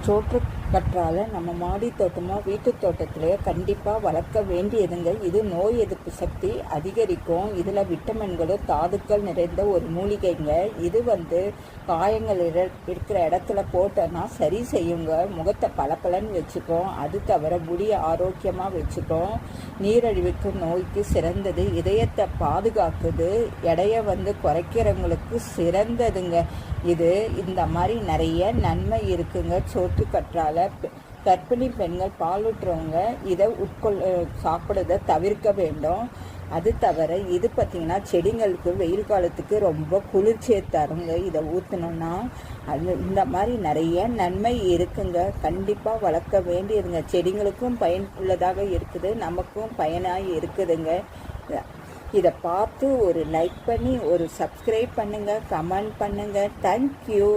சோற்று கற்றாழை நம்ம மாடி தோட்டமோ வீட்டு தோட்டத்திலேயோ கண்டிப்பாக வளர்க்க வேண்டியதுங்க. இது நோய் எதிர்ப்பு சக்தி அதிகரிக்கும். இதில் விட்டமின்களும் தாதுக்கள் நிறைந்த ஒரு மூலிகைங்க. இது காயங்கள் இருக்கிற இடத்துல போட்டோன்னா சரி செய்யுங்க. முகத்தை பளபளன்னு வச்சுக்கும். அது தவிர முடியை ஆரோக்கியமாக வச்சுக்கும். நீரிழிவுக்கு நோய்க்கு சிறந்தது. இதயத்தை பாதுகாக்குது. எடையை குறைக்கிறவங்களுக்கு சிறந்ததுங்க. இந்த மாதிரி நிறைய நன்மை இருக்குங்க சோற்று கற்றாழை. கர்ப்பிணி பெண்கள் பாலூட்டுறவங்க இதை சாப்பிடுறதை தவிர்க்க வேண்டும். அது தவிர இது பார்த்திங்கன்னா செடிங்களுக்கு வெயில் காலத்துக்கு ரொம்ப குளிர்ச்சியை தருங்க. இதை ஊற்றணுன்னா இந்த மாதிரி நிறைய நன்மை இருக்குங்க. கண்டிப்பாக வளர்க்க வேண்டியதுங்க. செடிங்களுக்கும் பயனுள்ளதாக இருக்குது, நமக்கும் பயனாக இருக்குதுங்க. இதை பார்த்து ஒரு லைக் பண்ணி ஒரு சப்ஸ்கிரைப் பண்ணுங்கள், கமெண்ட் பண்ணுங்கள். தேங்க்யூ.